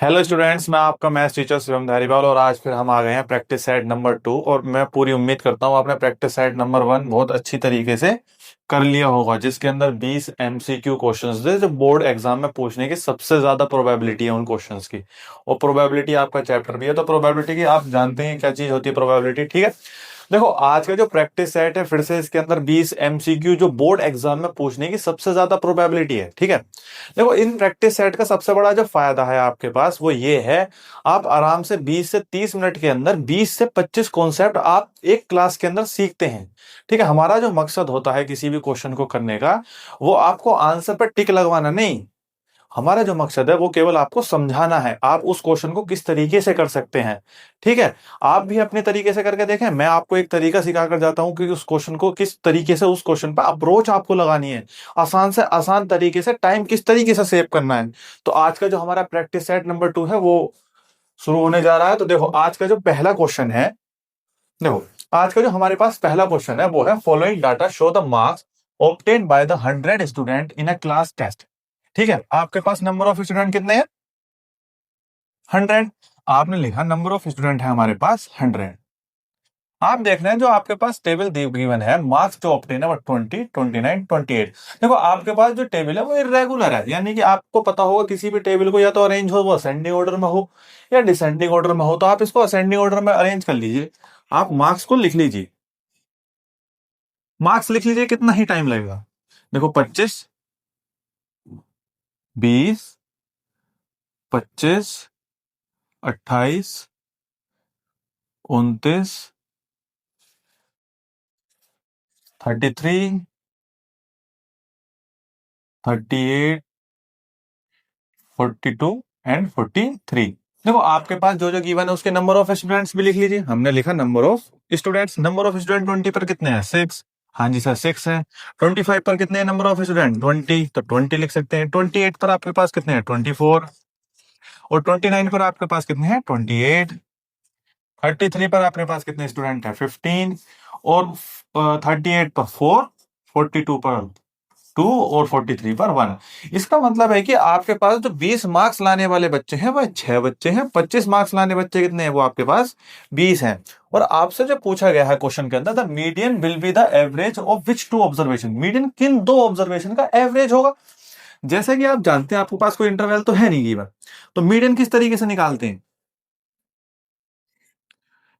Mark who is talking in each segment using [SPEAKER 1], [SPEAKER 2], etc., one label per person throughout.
[SPEAKER 1] Hello students, मैं आपका maths teacher Shivam Dhariwal और आज फिर हम आ गए हैं प्रैक्टिस सेट नंबर 2। और मैं पूरी उम्मीद करता हूँ आपने प्रैक्टिस सेट नंबर 1 बहुत अच्छी तरीके से कर लिया होगा, जिसके अंदर 20 एमसीक्यू क्वेश्चंस थे जो बोर्ड एग्जाम में पूछने की सबसे ज्यादा प्रोबेबिलिटी है उन क्वेश्चंस की। और प्रोबेबिलिटी आपका चैप्टर भी है, तो प्रोबेबिलिटी की आप जानते हैं क्या चीज होती है प्रोबेबिलिटी, ठीक है। देखो, आज का जो प्रैक्टिस सेट है फिर से इसके अंदर 20 एमसीक्यू जो बोर्ड एग्जाम में पूछने की सबसे ज्यादा प्रोबेबिलिटी है, ठीक है। देखो, इन प्रैक्टिस सेट का सबसे बड़ा जो फायदा है आपके पास वो ये है, आप आराम से 20 से 30 मिनट के अंदर 20 से 25 कॉन्सेप्ट आप एक क्लास के अंदर सीखते हैं, ठीक है। हमारा जो मकसद होता है किसी भी क्वेश्चन को करने का, वो आपको आंसर पर टिक लगवाना नहीं। हमारा जो मकसद है वो केवल आपको समझाना है आप उस क्वेश्चन को किस तरीके से कर सकते हैं, ठीक है। आप भी अपने तरीके से करके देखें, मैं आपको एक तरीका सिखा कर जाता हूं कि उस क्वेश्चन को किस तरीके से, उस क्वेश्चन पर अप्रोच आपको लगानी है, आसान से आसान तरीके से टाइम किस तरीके से सेव करना है। तो आज का जो हमारा प्रैक्टिस सेट नंबर 2 है वो शुरू होने जा रहा है। तो देखो, आज का जो पहला क्वेश्चन है, देखो आज का जो हमारे पास पहला क्वेश्चन है वो है, following data show the marks obtained by the 100 student in a class test. ठीक है, आपके पास नंबर ऑफ स्टूडेंट कितने हैं? 100। आपने लिखा नंबर ऑफ स्टूडेंट है हमारे पास 100। आप देख रहे हैं जो आपके पास टेबल गिवन है, मार्क्स जो ऑब्टेन है वो 20, 29, 28। देखो, आपके पास जो टेबल है वो इरेगुलर है, यानी कि आपको पता होगा किसी भी टेबल को या तो अरेंज हो वो असेंडिंग ऑर्डर में हो या डिसेंडिंग ऑर्डर में हो, तो आप इसको असेंडिंग ऑर्डर में अरेंज कर लीजिए। आप मार्क्स को लिख लीजिए, मार्क्स लिख लीजिए, कितना ही टाइम लगेगा। देखो, 25, 20, 25, 28, 29, 33, 38, 42 एंड 43। देखो, आपके पास जो जो गिवन है उसके नंबर ऑफ स्टूडेंट्स भी लिख लीजिए। हमने लिखा number of students, number of student 20 पर कितने हैं? 6। हाँ जी सर, 6 है। 25 पर कितने हैं नंबर ऑफ स्टूडेंट? 20, तो 20 लिख सकते हैं। 28 पर आपके पास कितने हैं? 24। और 29 पर आपके पास कितने हैं? 28। 33 पर आपके पास कितने स्टूडेंट है? 15। और 38 पर 4, 42 पर 2 और 43 पर 1। इसका मतलब है कि आपके पास जो 20 मार्क्स लाने वाले बच्चे हैं वह 6 बच्चे हैं। 25 मार्क्स लाने बच्चे कितने हैं? वो आपके पास 20 हैं। और आपसे जो पूछा गया है क्वेश्चन के अंदर, the median will be the average of which two observation, median किन दो ऑब्जर्वेशन का एवरेज होगा। जैसे कि आप जानते हैं आपके पास कोई इंटरवल तो है नहीं गिवन, तो मीडियन किस तरीके से निकालते हैं?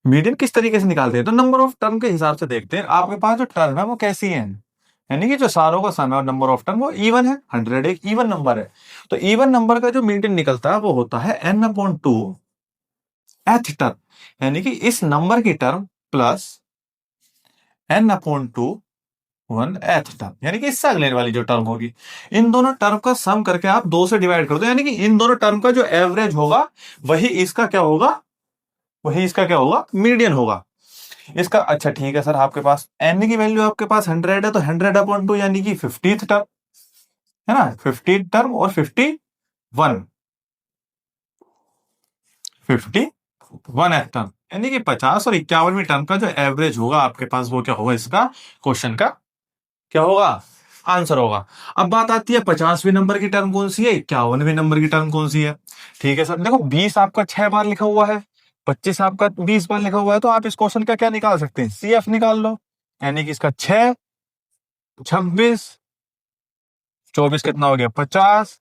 [SPEAKER 1] मीडियन किस तरीके से निकालते हैं? तो नंबर ऑफ टर्म के हिसाब से देखते हैं आपके पास जो टर्म है वो कैसी है, यानी कि जो सारों का सम है और नंबर ऑफ टर्म वो इवन है। 100 एक इवन नंबर है, तो इवन नंबर का जो मीडियन निकलता है वो होता है n/2 एथ टर्म, यानी कि इस नंबर की term plus n/2 1 th term, यानी कि इससे अगले वाली जो टर्म होगी। इन दोनों टर्म का सम करके आप 2 से डिवाइड कर दो, यानी कि इन दोनों टर्म का जो एवरेज होगा वही इसका क्या होगा, वही इसका क्या होगा, मीडियन होगा इसका। अच्छा ठीक है सर, आपके पास n की वैल्यू आपके पास 100 है, तो 100/2 यानी कि 50th टर्म है ना, 50th टर्म और 51, 51th टर्म, यानी कि 50 और 51वीं टर्म का जो एवरेज होगा आपके पास वो क्या होगा, इसका क्वेश्चन का क्या होगा, आंसर होगा। अब बात आती है 50वीं नंबर की टर्म कौन सी है, 51वीं नंबर की टर्म कौन सी है। ठीक है सर, देखो 20 आपका 6 बार लिखा हुआ है, 25 आपका 20 बार लिखा हुआ है, तो आप इस क्वेश्चन का क्या निकाल सकते हैं, CF निकाल लो, यानी कि इसका 6, 26, 24 कितना हो गया, 50,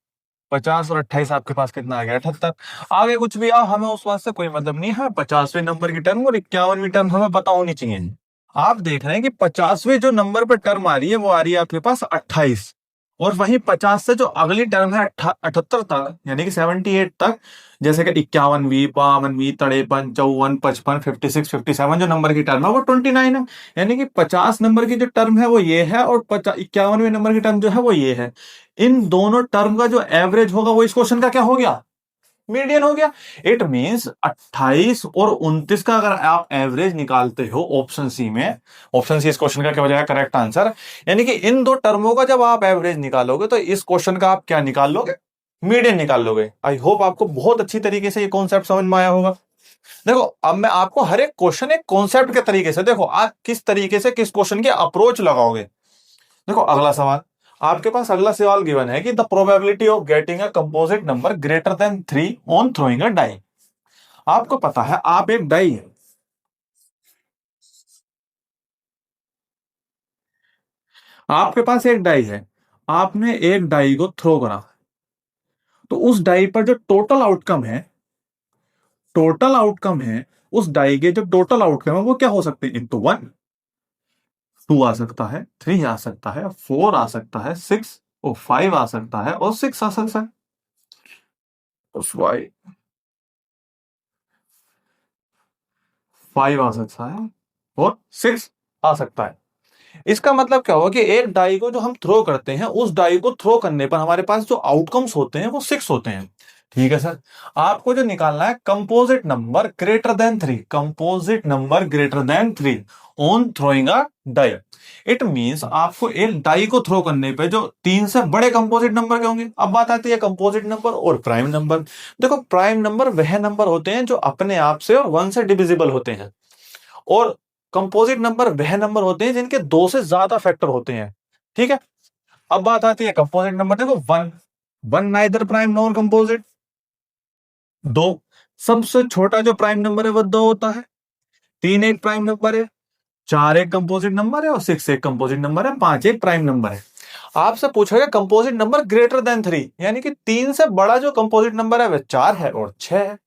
[SPEAKER 1] 50 और 28 आपके पास कितना आ गया, 78। आगे कुछ भी आओ, हमें उस बात से कोई मतलब नहीं है। 50वें नंबर की टर्म और 51वीं टर्म हमें पता होनी चाहिए। आप देख रहे हैं कि 50वें जो नंबर पर टर्म आ रही है वो आ रही है आपके पास 28, और वहीं 50 से जो अगली टर्म है 78 तक, यानी कि 78 तक, जैसे कि 51वीं, 52वीं, 53, 54, 55, 56, 57 जो नंबर की टर्म है वो 29 है, यानी कि 50 नंबर की जो टर्म है वो ये है और 51वें नंबर की टर्म जो है वो ये है। इन दोनों टर्म का जो एवरेज होगा वो इस क्वेश्चन का क्या हो गया, मीडियन हो गया। इट मींस 28 और 29 का अगर आप एवरेज निकालते हो ऑप्शन सी में, ऑप्शन सी इस क्वेश्चन का क्या हो जाएगा, करेक्ट आंसर। यानी कि इन दो टर्मों का जब आप एवरेज निकालोगे तो इस क्वेश्चन का आप क्या निकाल लोगे, मीडियन निकाल लोगे। आई होप आपको बहुत अच्छी तरीके से ये कॉन्सेप्ट समझ में आया होगा। देखो, अब मैं आपको हर एक क्वेश्चन एक कॉन्सेप्ट के तरीके से, देखो आप किस तरीके से किस क्वेश्चन की अप्रोच लगाओगे। देखो अगला सवाल, आपके पास अगला सवाल गिवन है कि the probability of getting a composite number greater than 3 on throwing a die. आपको पता है, आप एक डाई है, आपके पास एक डाई है, आपने एक डाई को थ्रो करा, तो उस डाई पर जो टोटल आउटकम है, उस डाई के जो टोटल आउटकम है वो क्या हो सकते हैं? इंटू 1, 2 आ सकता है, 3 आ सकता है, 4 आ सकता है, 6 और 5 आ सकता है, और 6 आ सकता है। तो 5 आ सकता है और 6 आ सकता है। इसका मतलब क्या हुआ कि एक डाई को जो हम थ्रो करते हैं, उस डाई को थ्रो करने पर हमारे पास जो आउटकम्स होते हैं वो 6 होते हैं। ठीक है सर। आपको जो निकालना है composite number greater than 3, composite number greater than 3 on throwing a die. It means आपको एक डाई को थ्रो करने पे जो 3 से बड़े कंपोजिट नंबर के होंगे। अब बात आती है कंपोजिट नंबर और प्राइम नंबर। देखो, प्राइम नंबर वह नंबर होते हैं जो अपने आप से और 1 से डिविजिबल होते हैं, और कंपोजिट नंबर वह नंबर होते हैं जिनके 2 से ज्यादा फैक्टर होते हैं। ठीक है। अब बात आती है कंपोजिट नंबर। देखो, one one neither prime nor composite. दो, सबसे छोटा जो प्राइम नंबर है वो 2 होता है। 3 एक प्राइम नंबर है, 4 एक कंपोजिट नंबर है, और 6 एक कंपोजिट नंबर है, 5 एक प्राइम नंबर है। आपसे पूछा गया कंपोजिट नंबर ग्रेटर देन 3, यानी कि 3 से बड़ा जो कंपोजिट नंबर है वह 4 है और 6 है।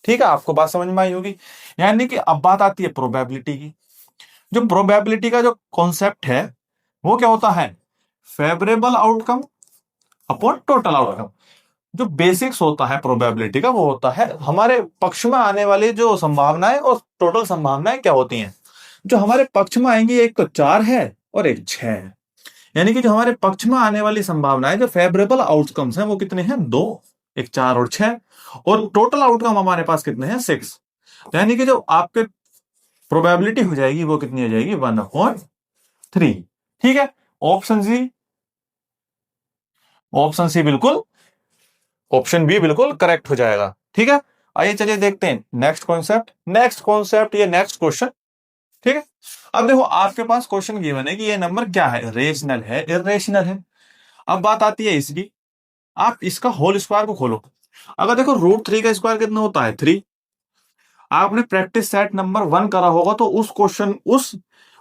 [SPEAKER 1] ठीक है, आपको बात समझ में आई होगी। यानी कि अब बात आती है प्रोबेबिलिटी की। जो प्रोबेबिलिटी का जो कॉन्सेप्ट है वो क्या होता है? Favourable outcome upon total outcome. जो बेसिक्स होता है प्रोबेबिलिटी का वो होता है हमारे पक्ष में आने वाली जो संभावनाएं और टोटल संभावनाएं क्या होती हैं। जो हमारे पक्ष में आएंगी, एक तो 4 है और एक 6 है। यानी कि जो हमारे पक्ष में आने वाली संभावनाएं, जो फेवरेबल आउटकम्स हैं, वो कितने हैं? 2, एक 4 और 6। और टोटल आउटकम हमारे पास कितने हैं? 6। यानी कि जो आपके प्रोबेबिलिटी हो जाएगी वो कितनी हो जाएगी? 1/3। ठीक है। ऑप्शन सी, ऑप्शन सी बिल्कुल, ऑप्शन बी बिल्कुल करेक्ट हो जाएगा। ठीक है। आइए चलिए देखते हैं नेक्स्ट कॉन्सेप्ट ये नेक्स्ट क्वेश्चन। ठीक है। अब देखो, आपके पास क्वेश्चन गिवन है कि ये नंबर क्या है, रेशनल है इरेशनल है। अब बात आती है इसकी, आप इसका होल स्क्वायर को खोलो। अगर देखो, √3 का स्क्वायर कितना होता है? 3। आपने प्रैक्टिस सेट नंबर 1 करा होगा, तो उस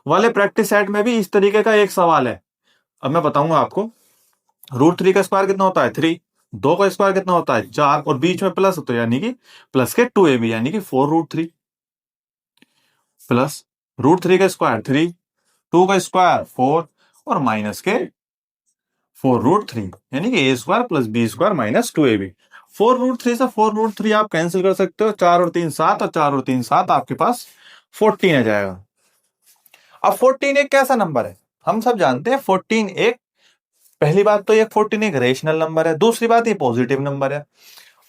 [SPEAKER 1] वाले प्रैक्टिस सेट में भी इस तरीके का एक सवाल है। अब मैं बताऊंगा आपको। √3 का स्क्वायर कितना होता है? 3। 2 का स्क्वायर कितना होता है? 4, और बीच में प्लस होता है, यानी कि प्लस के 2ab, यानी कि 4√3 प्लस √3 का स्क्वायर 3, 2 का स्क्वायर 4, और माइनस के 4√3, यानी कि a square plus b square minus 2ab। 4√3 से 4√3 आप कैंसिल कर सकते हो। 4 और 3 7, और 4 और 3 7, आपके पास 14 आ जाएगा। अब 14 एक कैसा नंबर है? हम सब जानते हैं 14 एक, पहली बात तो ये 14 एक रेशनल नंबर है, दूसरी बात ये पॉजिटिव नंबर है।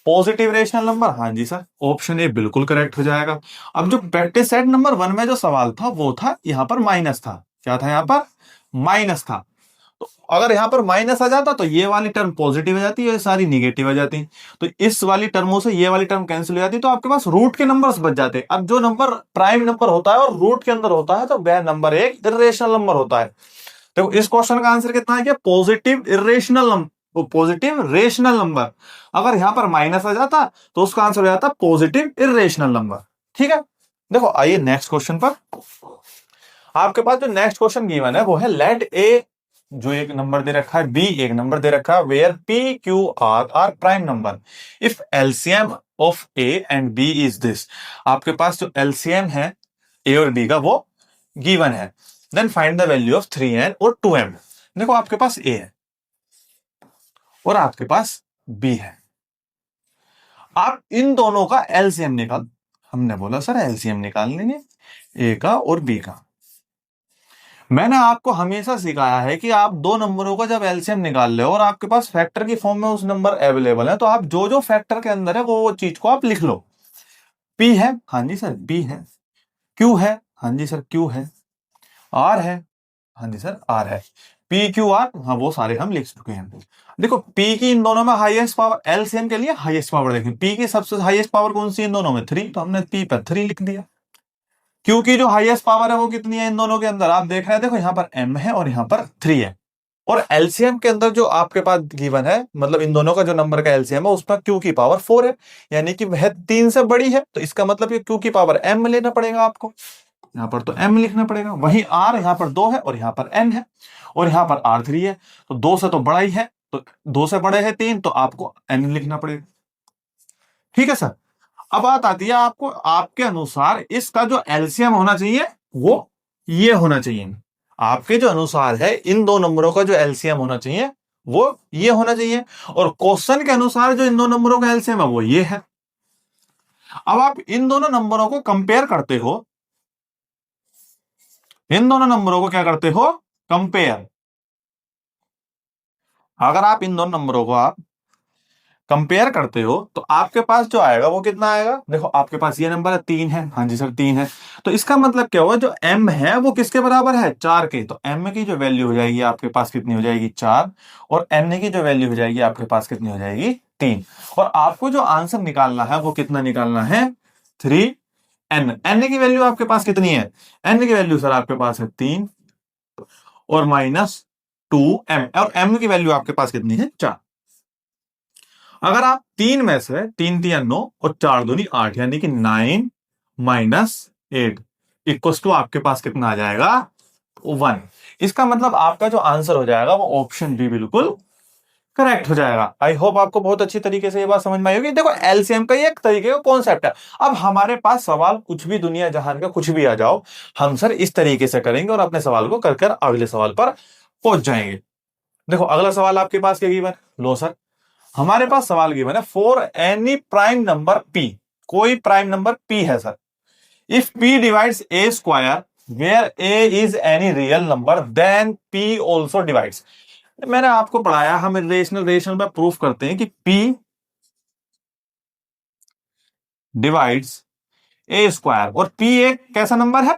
[SPEAKER 1] पॉजिटिव रेशनल नंबर, हाँ जी सर, ऑप्शन ए बिल्कुल करेक्ट हो जाएगा। अब जो प्रैक्टिस सेट नंबर 1 में जो सवाल था वो था यहां पर माइनस था। क्या था? यहां पर माइनस था। तो अगर यहां पर माइनस आ जाता तो ये वाली टर्म पॉजिटिव हो जाती, ये सारी निगेटिव हो जाती। तो इस वाली टर्मों से ये वाली टर्म कैंसिल हो जाती, तो आपके पास रूट के नंबर्स बच जाते। अब जो नंबर प्राइम नंबर होता है और रूट के अंदर होता है, तो वह नंबर एक इरेशनल नंबर होता है। देखो, इस क्वेश्चन का आंसर कितना है? क्या? Positive irrational number, positive rational number. अगर यहां पर माइनस आ जाता तो उसका आंसर हो जाता पॉजिटिव इरेशनल नंबर। ठीक है। देखो, आइए नेक्स्ट क्वेश्चन पर। आपके पास जो नेक्स्ट क्वेश्चन गिवन है वो है लेट ए, जो एक नंबर दे रखा है, बी एक नंबर दे रखा है, where P Q R are prime number if LCM of A and B is this. आपके पास जो एलसीएम है ए और बी का वो गिवन है। Then find the value of 3n और 2m। देखो, आपके पास ए है और आपके पास बी है। आप इन दोनों का एलसीएम निकाल, हमने बोला सर एलसीएम निकाल लेंगे ए का और बी का। मैंने आपको हमेशा सिखाया है कि आप दो नंबरों का जब एलसीएम निकाल ले और आपके पास फैक्टर की फॉर्म में उस नंबर अवेलेबल है, तो आप जो जो फैक्टर के अंदर है वो चीज को आप लिख लो। पी है, हाँ जी सर पी है। क्यू है, हाँ जी सर क्यू है। आर है, हाँ जी सर आर है। पी क्यू आर, हाँ वो सारे हम लिख चुके हैं। देखो, पी की इन दोनों में हाईएस्ट पावर, एलसीएम के लिए हाईएस्ट पावर देखें, पी की सबसे हाईएस्ट पावर कौन सी इन दोनों में? 3, तो हमने पी पर 3 लिख दिया। क्यू की जो हाईएस्ट पावर है वो कितनी है इन दोनों के अंदर? आप देख रहे हैं, देखो यहां पर m है और यहां पर 3 है। और एलसीएम के अंदर जो आपके पास गिवन है, मतलब इन दोनों का जो नंबर का एलसीएम है उसमें क्यू की पावर 4 है, यानी कि वह 3 से बड़ी है, तो इसका मतलब ये क्यू की पावर m लेना पड़ेगा आपको। यहां पर तो m लिखना पड़ेगा, वही r यहां पर 2 है और यहां पर n है, और यहां पर r3 है, तो 2 से तो बड़ा ही है, तो 2 से बड़े है 3, तो आपको n लिखना पड़ेगा। ठीक है सर। अब बात आती है आपको, आपके अनुसार इसका जो एलसीएम होना चाहिए वो ये होना चाहिए। आपके जो अनुसार है इन दो नंबरों का जो एलसीएम होना चाहिए वो ये होना चाहिए, और क्वेश्चन के अनुसार जो इन दो नंबरों का एलसीएम है वो ये है। अब आप इन दोनों नंबरों को कंपेयर करते हो, इन दोनों नंबरों को क्या करते हो, कंपेयर। अगर आप इन दोनों नंबरों को आप कंपेयर करते हो तो आपके पास जो आएगा वो कितना आएगा, देखो आपके पास ये नंबर है 3 है, हाँ जी सर 3 है, तो इसका मतलब क्या हुआ, जो m है वो किसके बराबर है, 4 के, तो m की जो वैल्यू हो जाएगी आपके पास कितनी हो जाएगी, 4, और n की जो वैल्यू हो जाएगी आपके पास कितनी हो जाएगी, 3। और आपको जो आंसर निकालना है वो कितना निकालना है, 3n। n की वैल्यू आपके पास कितनी है, n की वैल्यू सर आपके पास है 3 और -2m, और m की वैल्यू आपके पास कितनी है, 4। अगर आप 3 में से 3 3 9 और 4 दूनी 8, यानी कि 9 -8 इक्वस टू आपके पास कितना आ जाएगा, 1। इसका मतलब आपका जो आंसर हो जाएगा वो ऑप्शन बी बिल्कुल करेक्ट हो जाएगा। आई होप आपको बहुत अच्छी तरीके से ये बात समझ में आई होगी। देखो एलसीएम का ये एक तरीके का कॉन्सेप्ट है। अब हमारे पास सवाल कुछ भी दुनिया जहान का कुछ भी आ जाओ, हम सर इस तरीके से करेंगे और अपने सवाल को कर कर अगले सवाल पर पहुंच जाएंगे। देखो अगला सवाल आपके पास क्या गिवन, लो सर हमारे पास सवाल गिवन है, for any prime number p, कोई प्राइम नंबर p है sir, if p divides a square where a is any real number then p also divides. मैंने आपको पढ़ाया, हम रेशनल में प्रूफ करते हैं कि p डिवाइड्स a स्क्वायर, और p एक कैसा नंबर है,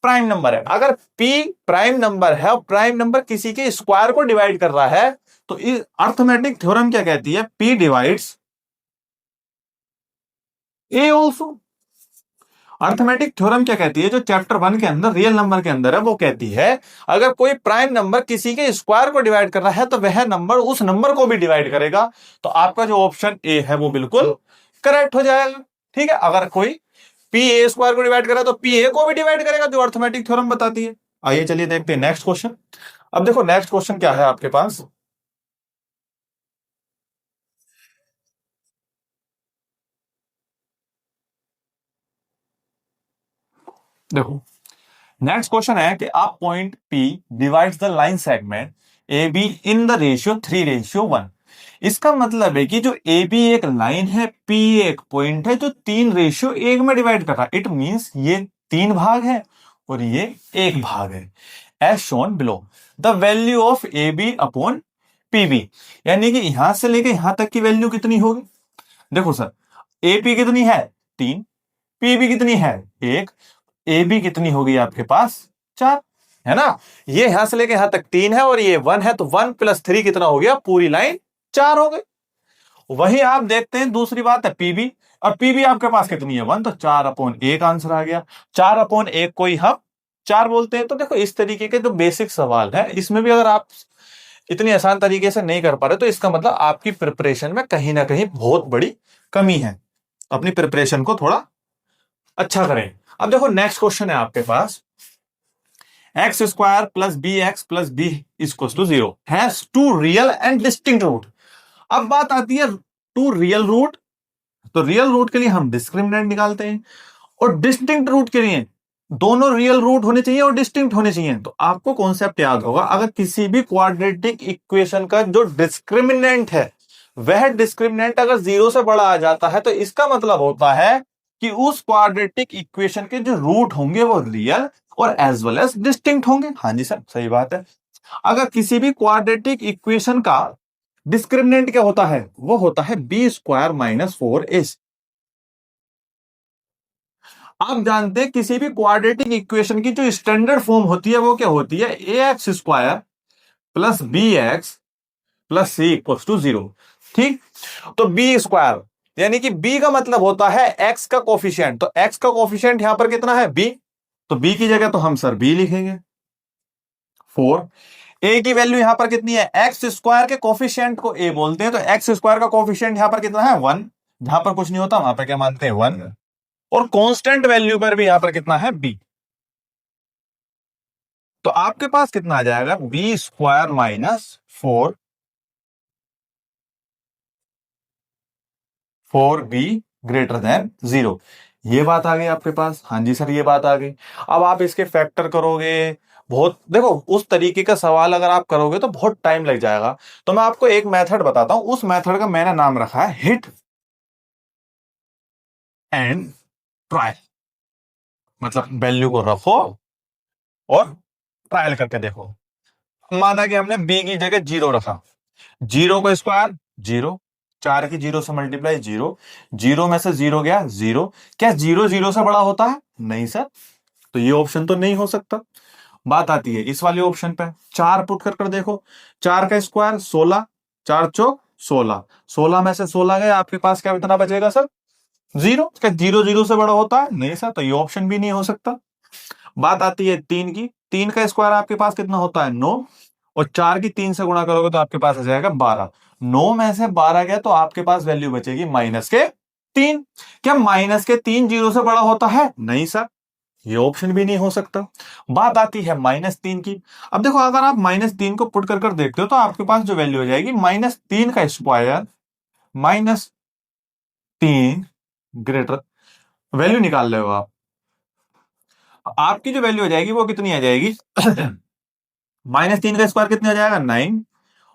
[SPEAKER 1] प्राइम नंबर है। अगर p प्राइम नंबर है और प्राइम नंबर किसी के स्क्वायर को डिवाइड कर रहा है, तो इस अर्थमेटिक थ्योरम क्या कहती है, p divides a also. Arithmetic theorem क्या कहती है, जो चैप्टर 1 के अंदर रियल नंबर के अंदर है, वो कहती है अगर कोई प्राइम नंबर किसी के स्क्वायर को डिवाइड कर रहा है तो वह नंबर उस नंबर को भी डिवाइड करेगा। तो आपका जो ऑप्शन ए है वो बिल्कुल करेक्ट हो जाएगा। ठीक है, अगर कोई पी ए स्क्वायर को डिवाइड कर रहा है तो पी ए को भी डिवाइड करेगा, जो अर्थमेटिक थ्योरम बताती है। आइए चलिए देखते हैं नेक्स्ट क्वेश्चन। अब देखो नेक्स्ट क्वेश्चन क्या है आपके पास, देखो नेक्स्ट क्वेश्चन है कि आप point P divides the line segment A be in the ratio 3:1। इसका मतलब है कि जो ए बी एक लाइन है, P एक पॉइंट है जो 3:1 में डिवाइड कर रहा है। इट मींस ये 3 भाग है और ये 1 भाग है, as shown below. The value of A B upon P B, यानी कि यहां से लेके यहां तक की वैल्यू कितनी होगी। देखो सर ए पी कितनी है 3, पी बी कितनी है 1, ए बी कितनी होगी आपके पास 4, है ना। ये यहां से लेके यहां तक 3 है और ये 1 है, तो 1 + 3 कितना हो गया, पूरी लाइन 4 हो गई। वही आप देखते हैं दूसरी बात है पीबी, और पीबी आपके पास कितनी है 1, तो 4/1 आंसर आ गया। 4/1 को ही हम 4 बोलते हैं। तो देखो इस तरीके के जो बेसिक सवाल है, इसमें भी अगर आप इतनी आसान तरीके से नहीं कर पा रहे तो इसका मतलब आपकी प्रिपरेशन में कहीं ना कहीं बहुत बड़ी कमी है। अपनी प्रिपरेशन को थोड़ा अच्छा करें। अब देखो नेक्स्ट क्वेश्चन है आपके पास, X square plus B X plus B equals to 0 has 2 real and distinct root. अब बात आती है 2 रियल रूट, तो रियल रूट के लिए हम डिस्क्रिमिनेंट निकालते हैं, और डिस्टिंक्ट रूट के लिए दोनों रियल रूट होने चाहिए और डिस्टिंक्ट होने चाहिए। तो आपको कॉन्सेप्ट याद होगा, अगर किसी भी क्वाड्रेटिक इक्वेशन का जो डिस्क्रिमिनेंट है वह डिस्क्रिमिनेंट अगर 0 से बड़ा आ जाता है, तो इसका मतलब होता है कि उस क्वाड्रेटिक इक्वेशन के जो रूट होंगे वो रियल और एज वेल एज डिस्टिंक्ट होंगे। हाँ जी सर सही बात है। अगर किसी भी क्वाड्रेटिक इक्वेशन का डिस्क्रिमिनेंट क्या होता है, वो होता है बी स्क्वायर -4ac। आप जानते हैं किसी भी क्वाड्रेटिक इक्वेशन की जो स्टैंडर्ड फॉर्म होती है वो क्या होती है, A X square plus B X plus C equals to 0। ठीक, तो बी स्क्वायर यानी कि बी का मतलब होता है एक्स का कोफिशिएंट, तो एक्स का कोफिशिएंट यहां पर कितना है बी, तो बी की जगह तो हम सर बी लिखेंगे 4। ए की वैल्यू यहां पर कितनी है, एक्स स्क्वायर के कोफिशिएंट को ए बोलते हैं, तो एक्स स्क्वायर का कोफिशिएंट यहां पर कितना है 1, जहां पर कुछ नहीं होता वहां पर क्या मानते हैं 1, और कांस्टेंट वैल्यू पर भी यहां पर कितना है बी। तो आपके पास कितना आ जाएगा, B square minus 4 B greater than 0। ये बात आ गई आपके पास, हाँ जी सर ये बात आ गई। अब आप इसके फैक्टर करोगे, बहुत देखो उस तरीके का सवाल अगर आप करोगे तो बहुत टाइम लग जाएगा। तो मैं आपको एक मेथड बताता हूं, उस मेथड का मैंने नाम रखा है हिट एंड ट्राई। मतलब वैल्यू को रखो और ट्रायल करके देखो। माना कि हमने बी की जगह 0 रखा, 0 का स्क्वायर 0, 4 की 0 से मल्टीप्लाई 0, 0 में से 0 गया 0। क्या 0 0 से बड़ा होता है, नहीं सर, तो ये ऑप्शन तो नहीं हो सकता। बात आती है इस वाले ऑप्शन पे, 4 पुट कर देखो, 4 का स्क्वायर 16, 4 चौक 16, 16 में से 16 गए, आपके पास क्या इतना बचेगा सर 0। क्या 0 0 से बड़ा होता है, नहीं सर, तो ये ऑप्शन भी नहीं हो सकता। बात आती है 3 की, 3 का स्क्वायर आपके पास कितना होता है 9, और 4 की 3 से गुणा करोगे तो आपके पास आ जाएगा 12, 9 में से 12 गया तो आपके पास वैल्यू बचेगी -3। क्या -3 0 से बड़ा होता है, नहीं सर, ये ऑप्शन भी नहीं हो सकता। बात आती है -3 की। अब देखो अगर आप -3 को पुट कर देखते हो तो आपके पास जो वैल्यू हो जाएगी -3 का स्क्वायर -3 ग्रेटर, वैल्यू निकाल रहे हो आप, आपकी जो वैल्यू हो जाएगी वो कितनी आ जाएगी -3 का स्क्वायर कितने आ जाएगा 9,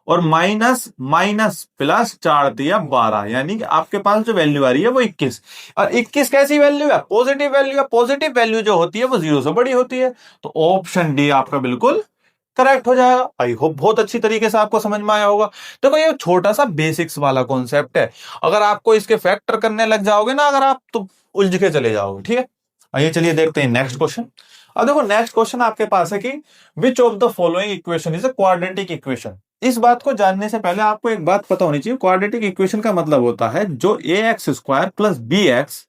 [SPEAKER 1] और माइनस माइनस प्लस 4 दिया 12, यानी कि आपके पास जो वैल्यू आ रही है वो 21। और 21 कैसी वैल्यू है, पॉजिटिव वैल्यू है, पॉजिटिव वैल्यू जो होती है वो 0 से बड़ी होती है, तो ऑप्शन डी आपका बिल्कुल करेक्ट हो जाएगा। आई होप बहुत अच्छी तरीके से आपको समझ में आया होगा। देखो ये छोटा सा बेसिक्स वाला कॉन्सेप्ट है, अगर आपको इसके फैक्टर करने लग जाओगे ना अगर आप, तो उलझ के चले जाओगे, ठीक है। आइए चलिए देखते हैं नेक्स्ट क्वेश्चन। अब देखो नेक्स्ट क्वेश्चन आपके पास है कि which of the following equation is a quadratic equation. इस बात को जानने से पहले आपको एक बात पता होनी चाहिए, क्वाड्रेटिक इक्वेशन का मतलब होता है जो A X square plus B X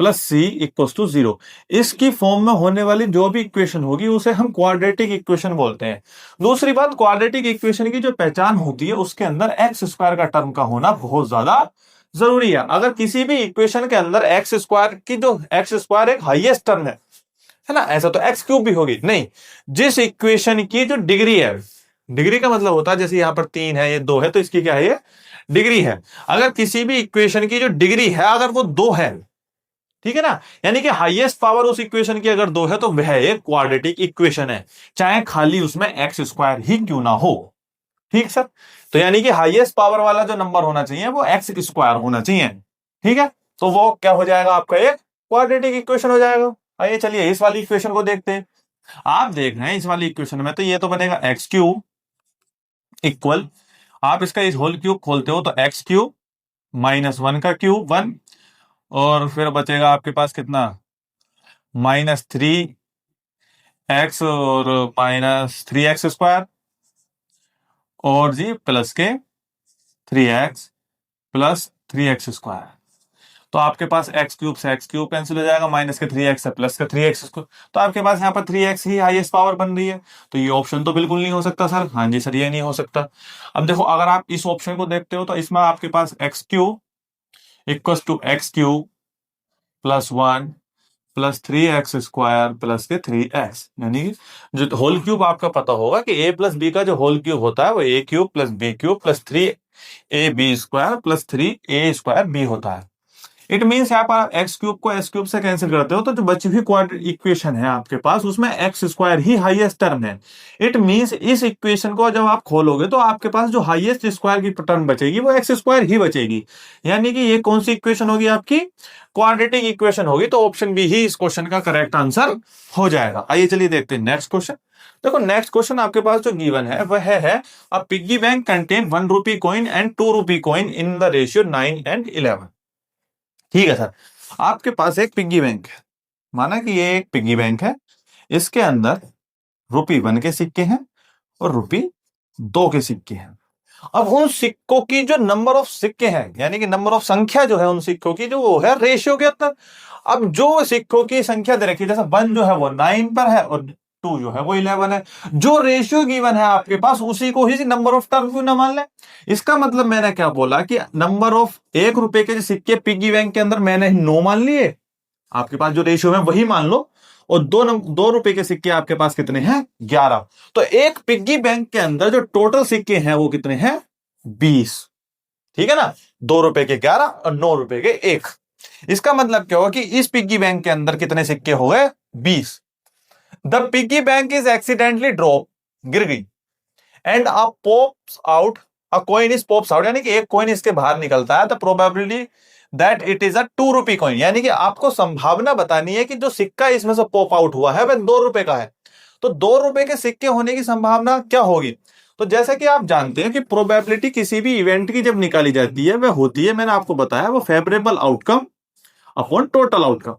[SPEAKER 1] plus C equal to 0, इसकी फॉर्म में होने वाली जो भी इक्वेशन होगी उसे हम क्वाड्रेटिक इक्वेशन बोलते हैं। दूसरी बात, क्वाड्रेटिक इक्वेशन की जो पहचान होती है उसके अंदर एक्स स्क्वायर का टर्म का होना बहुत ज्यादा जरूरी है। अगर किसी भी इक्वेशन के अंदर एक्स स्क्वायर की, जो एक्स स्क्वायर एक हाईएस्ट टर्म है ना, ऐसा तो एक्स क्यूब भी होगी नहीं, जिस इक्वेशन की जो डिग्री है, डिग्री का मतलब होता है जैसे यहां पर 3 है ये 2 है तो इसकी क्या है ये डिग्री है। अगर किसी भी इक्वेशन की जो डिग्री है अगर वो 2 है, ठीक है ना, यानी कि हाईएस्ट पावर उस इक्वेशन की अगर 2 है तो वह एक क्वाड्रेटिक इक्वेशन है, चाहे खाली उसमें एक्स स्क्वायर ही क्यों ना हो। ठीक सर, तो यानी कि हाईएस्ट पावर वाला जो नंबर होना चाहिए वो एक्स स्क्वायर होना चाहिए, ठीक है, तो वो क्या हो जाएगा आपका एक क्वाड्रेटिक इक्वेशन हो जाएगा। आइए चलिए इस वाली इक्वेशन को देखते हैं। आप देख रहे हैं इस वाली इक्वेशन में तो ये तो बनेगा एक्स क्यूब इक्वल, आप इसका इस होल क्यूब खोलते हो तो एक्स क्यूब -1 का क्यूब 1, और फिर बचेगा आपके पास कितना -3x और -3x² और जी प्लस के 3x+3x²। तो आपके पास एक्स क्यूब से एक्स क्यूब कैंसिल हो जाएगा, माइनस के 3x से प्लस का 3x², तो आपके पास यहाँ पर 3x ही हाईएस्ट पावर बन रही है, तो ये ऑप्शन तो बिल्कुल नहीं हो सकता सर। हाँ जी सर ये नहीं हो सकता। अब देखो अगर आप इस ऑप्शन को देखते हो तो इसमें आपके पास X cube equal to X cube +1 +3x² plus के 3x, यानी कि जो होल क्यूब आपका पता होगा कि a प्लस बी का जो होल क्यूब होता है वो a cube plus b cube plus 3ab² plus 3a²b होता है। इट मीन्स यहाँ पर आप एक्स क्यूब को एस क्यूब से कैंसिल करते हो तो जो बची हुई क्वाड्रेटिक इक्वेशन है आपके पास उसमें एक्स स्क्वायर ही हाईएस्ट टर्म है। इट मीन्स इस इक्वेशन को जब आप खोलोगे तो आपके पास जो हाईएस्ट स्क्वायर की टर्म बचेगी वो एक्स स्क्वायर ही बचेगी, यानी कि ये कौन सी इक्वेशन होगी आपकी क्वाड्रेटिक इक्वेशन होगी, तो ऑप्शन बी ही इस क्वेश्चन का करेक्ट आंसर हो जाएगा। आइए चलिए देखते हैं नेक्स्ट क्वेश्चन। देखो नेक्स्ट क्वेश्चन आपके पास जो गिवन है वह है a piggy bank contain 1 rupee coin and 2 rupee coin in the ratio 9 and 11। ठीक है सर, आपके पास एक पिग्गी बैंक है, माना कि ये एक पिग्गी बैंक है, इसके अंदर ₹1 के सिक्के हैं और ₹2 के सिक्के हैं। अब उन सिक्कों की जो नंबर ऑफ सिक्के हैं, यानी कि नंबर ऑफ संख्या जो है उन सिक्कों की, जो वो है रेशियो के अंदर। अब जो सिक्कों की संख्या दे रखी है, जैसे 1 जो है वो 9 पर है और टू जो है वो 11 है। जो रेशियो गिवन है आपके पास उसी को ही नंबर ऑफ टर्म क्यों ना मान ले। इसका मतलब मैंने क्या बोला कि नंबर ऑफ 1 रुपए के जो सिक्के पिग्गी बैंक के अंदर मैंने 9 मान लिए, आपके पास जो रेशियो है वही मान लो, और 2 रुपए के सिक्के आपके पास कितने हैं 11। तो एक पिग्गी बैंक के अंदर जो टोटल सिक्के हैं वो कितने हैं 20, ठीक है ना, 2 रुपए के 11 और 9 रुपए के 1। इसका मतलब क्या होगा कि इस पिग्गी बैंक के अंदर कितने सिक्के हो गए 20। The piggy bank is accidentally drop, गिर गई, and a pops out, a coin is pops out, यानी कि एक कॉइन इसके बाहर निकलता है, the probability that it is a 2 rupee coin, यानी कि आपको संभावना बतानी है कि जो सिक्का इसमें से पॉप आउट हुआ है वह 2 रुपए का है। तो 2 रुपए के सिक्के होने की संभावना क्या होगी। तो जैसा कि आप जानते हैं कि प्रोबेबिलिटी किसी भी इवेंट की जब निकाली जाती है वह होती है, मैंने आपको बताया, वो favourable outcome upon total outcome.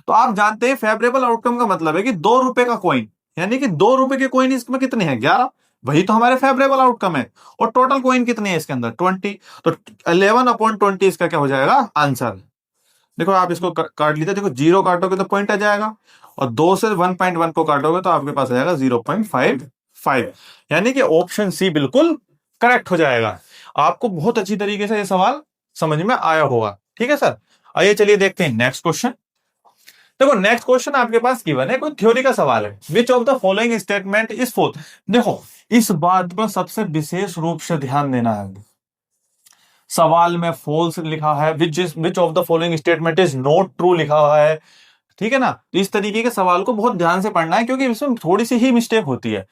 [SPEAKER 1] तो आप जानते हैं फेवरेबल आउटकम का मतलब है कि 2 रुपए का कॉइन, यानी कि 2 रुपए के कॉइन इसमें कितने हैं 11, वही तो हमारे फेवरेबल आउटकम है। और टोटल कॉइन कितने हैं इसके अंदर 20, तो 11/20 इसका क्या हो जाएगा आंसर। देखो आप इसको काट लीजिए, देखो 0 काटोगे तो पॉइंट आ जाएगा, और 2 से 1.1 को काटोगे तो आपके पास आ जाएगा 0.55, यानी कि ऑप्शन सी बिल्कुल करेक्ट हो जाएगा। आपको बहुत अच्छी तरीके से ये सवाल समझ में आया होगा, ठीक है सर। आइए चलिए देखते हैं नेक्स्ट क्वेश्चन। देखो नेक्स्ट क्वेश्चन आपके पास गिवन है, कोई थ्योरी का सवाल है। विच of the following statement is fourth. देखो इस बात पर सबसे विशेष रूप से ध्यान देना है, सवाल में फॉल्स लिखा है, विच of the following statement is not true लिखा हुआ है, ठीक है ना। तो इस तरीके के सवाल को बहुत ध्यान से पढ़ना है, क्योंकि इसमें थोड़ी सी ही मिस्टेक होती है।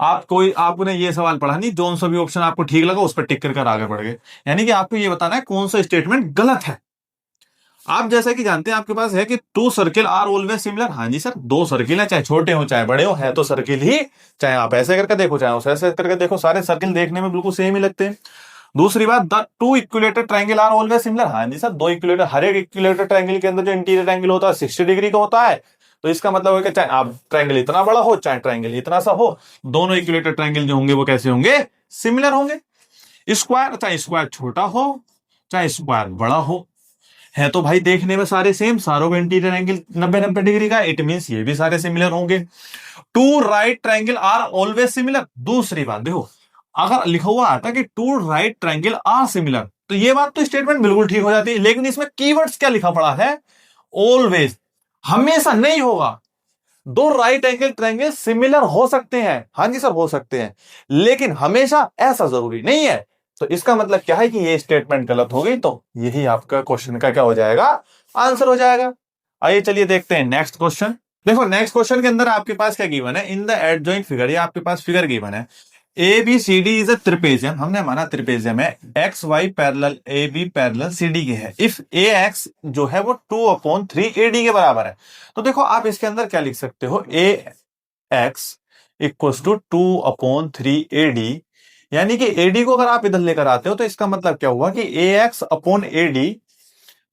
[SPEAKER 1] आपने ये सवाल पढ़ा नहीं, जोन सा भी ऑप्शन आपको ठीक लगा उस पर टिक कर आगे बढ़ गए, यानी कि आपको ये बताना है कौन सा स्टेटमेंट गलत है। आप जैसा कि जानते हैं आपके पास है कि 2 सर्किल आर ऑलवेज सिमिलर। हाँ जी सर, 2 सर्किल है, चाहे छोटे हो चाहे बड़े हो, है तो सर्किल ही, चाहे आप ऐसे करके देखो चाहे ऐसे करके देखो, सारे सर्किल देखने में बिल्कुल सेम ही लगते हैं। दूसरी बात, the 2 equilateral triangle are always similar. हाँ जी सर, 2 इक्विलेटर, हर एक इक्विलेटर ट्रायंगल के अंदर जो इंटीरियर एंगल होता है 60 डिग्री का होता है। तो इसका मतलब है कि चाहे आप ट्रायंगल इतना बड़ा हो चाहे ट्रायंगल इतना सा हो, दोनों इक्विलेटर ट्रायंगल जो होंगे वो कैसे होंगे सिमिलर होंगे। स्क्वायर, चाहे स्क्वायर छोटा हो चाहे स्क्वायर बड़ा हो, है तो भाई देखने में सारे सेम, सारों का इंटीरियर एंगल 90-90 डिग्री का, इट मींस ये भी सारे सिमिलर होंगे। 2 right triangle are always similar. दूसरी बात देखो, अगर लिखा हुआ आता कि 2 राइट ट्रायंगल आर सिमिलर, तो ये बात तो स्टेटमेंट बिल्कुल ठीक हो जाती है, लेकिन इसमें कीवर्ड्स क्या लिखा पड़ा है ऑलवेज, हमेशा नहीं होगा। 2 राइट एंगल ट्रायंगल सिमिलर हो सकते हैं, हाँ जी सर हो सकते हैं, लेकिन हमेशा ऐसा जरूरी नहीं है। तो इसका मतलब क्या है कि ये स्टेटमेंट गलत हो गई, तो यही आपका क्वेश्चन का क्या हो जाएगा आंसर हो जाएगा। आइए चलिए देखते हैं नेक्स्ट क्वेश्चन। देखो नेक्स्ट क्वेश्चन के अंदर आपके पास क्या गिवन है, इन द एडजॉइंट फिगर, ये आपके पास फिगर गिवन है, A B C D is a trapezium, हमने माना ट्रिपेजियम है, X Y parallel A B parallel C D के है, इफ ए एक्स जो है वो 2/3 ए डी के बराबर है। तो देखो आप इसके अंदर क्या लिख सकते हो, A X equals to 2/3 A D, यानी कि एडी को अगर आप इधर लेकर आते हो तो इसका मतलब क्या हुआ कि ए एक्स अपॉन ए डी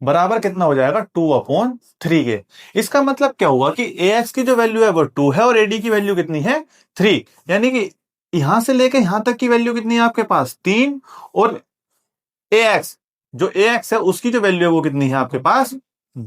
[SPEAKER 1] बराबर कितना हो जाएगा 2/3 के। इसका मतलब क्या हुआ कि ए एक्स की जो वैल्यू है वो 2 है और एडी की वैल्यू कितनी है 3, यानी कि यहां से लेकर यहां तक की वैल्यू कितनी है आपके पास 3, और ए एक्स जो ए एक्स है उसकी जो वैल्यू है वो कितनी है आपके पास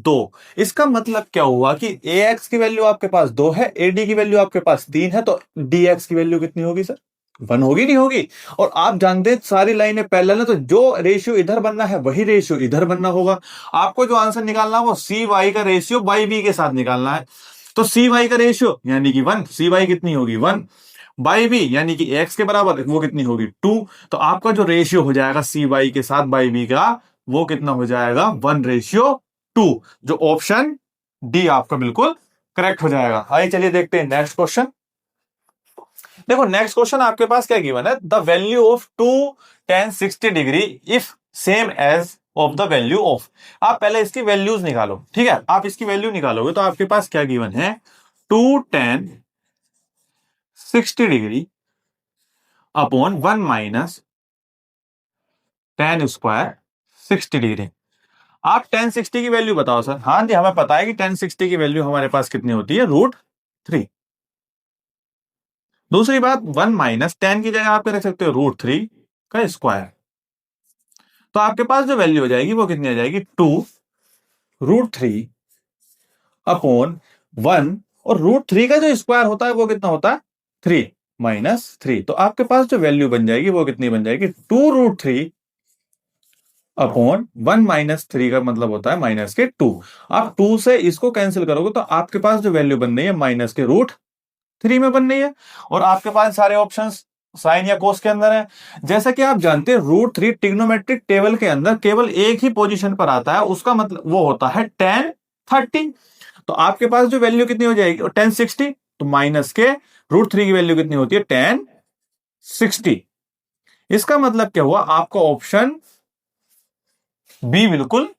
[SPEAKER 1] 2। इसका मतलब क्या हुआ कि ए एक्स की वैल्यू आपके पास 2 है, एडी की वैल्यू आपके पास 3 है, तो डी एक्स की वैल्यू कितनी होगी सर 1 होगी नहीं होगी। और आप जानते हैं सारी लाइनें पैरेलल है, तो जो रेशियो इधर बनना है वही रेशियो इधर बनना होगा। आपको जो आंसर निकालना है वो सी वाई का रेशियो बाई बी के साथ निकालना है। तो सी वाई का रेशियो यानी कि 1, सी वाई कितनी होगी 1, बाई बी यानी कि एक्स के बराबर वो कितनी होगी 2। तो आपका जो रेशियो हो जाएगा सी वाई के साथ बाई बी का वो कितना हो जाएगा 1:2, जो ऑप्शन डी आपका बिल्कुल करेक्ट हो जाएगा। आइए चलिए देखते हैं नेक्स्ट क्वेश्चन। देखो नेक्स्ट क्वेश्चन आपके पास क्या गिवन है, the value of 2 tan 60 degree if same as of the value of. आप पहले इसकी वैल्यूज निकालो, ठीक है, आप इसकी वैल्यू निकालोगे तो आपके पास क्या गिवन है 2 tan 60 degree upon 1 minus tan square 60 degree. आप tan 60 की वैल्यू बताओ सर। हाँ जी हमें पता है कि tan 60 की वैल्यू हमारे पास कितनी होती है √3। दूसरी बात 1 माइनस tan की जगह आप रख सकते हो √3 का स्क्वायर, तो आपके पास जो वैल्यू हो जाएगी वो कितनी आ जाएगी 2 √3 अपॉन 1 और √3 का जो स्क्वायर होता है वो कितना होता है 3 -3। तो आपके पास जो वैल्यू बन जाएगी वो कितनी बन जाएगी 2√3 अपॉन 1 - 3 का मतलब होता है -2। आप 2 से इसको कैंसिल करोगे तो आपके पास जो वैल्यू बन रही है -√3 में बन रही है। और आपके पास सारे ऑप्शंस साइन या कोस के अंदर है। जैसा कि आप जानते हैं √3 ट्रिग्नोमेट्रिक टेबल के अंदर केवल एक ही पोजीशन पर आता है, उसका मतलब वो होता है tan 30। तो आपके पास जो वैल्यू कितनी हो जाएगी tan 60, तो माइनस के √3 की वैल्यू कितनी होती है tan 60। इसका मतलब क्या हुआ, आपका ऑप्शन बी बिल्कुल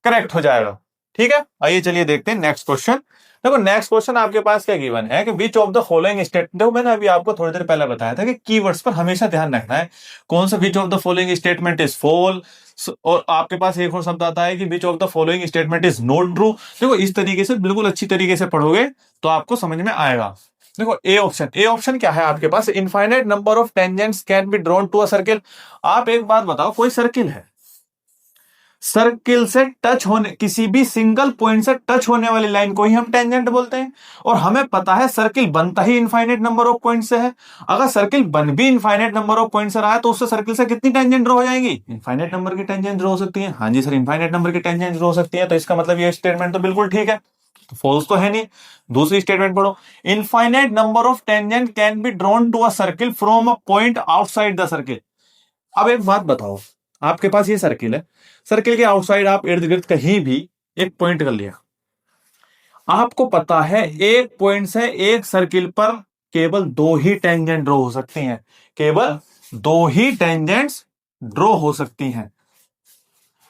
[SPEAKER 1] करेक्ट हो जाएगा। ठीक है, आइए चलिए देखते हैं नेक्स्ट क्वेश्चन। देखो नेक्स्ट क्वेश्चन आपके पास क्या गिवन है कि which of the following statement, देखो मैंने अभी आपको थोड़ी देर पहले बताया था कि कीवर्ड्स पर हमेशा ध्यान रखना है। कौन सा which of the following statement is false, और आपके पास एक और शब्द आता है कि which of the following statement is not true. देखो इस तरीके से बिल्कुल अच्छी तरीके से पढ़ोगे तो आपको समझ में आएगा। देखो ए ऑप्शन क्या है आपके पास, infinite number of tangents can be drawn to a circle. आप एक बात बताओ, कोई सर्किल है, सर्किल से टच होने, किसी भी सिंगल पॉइंट से टच होने वाली लाइन को ही हम टेंजेंट बोलते हैं। और हमें पता है सर्किल बनता ही इनफाइनाइट नंबर ऑफ पॉइंट से है। अगर सर्किल बन भी इनफाइनाइट नंबर ऑफ पॉइंट से रहा है तो उससे सर्किल से कितनी टेंजेंट ड्रॉ हो जाएंगी, इनफाइनाइट नंबर की टेंजेंट ड्रॉ हो सकती है। हाँ जी सर, इनफाइनाइट नंबर की टेंजेंट ड्रॉ हो सकती है। तो इसका मतलब ये स्टेटमेंट तो बिल्कुल ठीक है, तो फॉल्स तो है नहीं। दूसरी स्टेटमेंट पढ़ो, infinite number of tangent can be drawn to a circle from a point outside the circle. अब एक बात बताओ, आपके पास ये सर्किल है, सर्किल के आउटसाइड आप इर्द गिर्द कहीं भी एक पॉइंट कर लिया। आपको पता है एक पॉइंट से एक सर्किल पर केवल दो ही टेंजेंट ड्रॉ हो सकती हैं, केवल दो ही टेंजेंट्स ड्रॉ हो सकती हैं,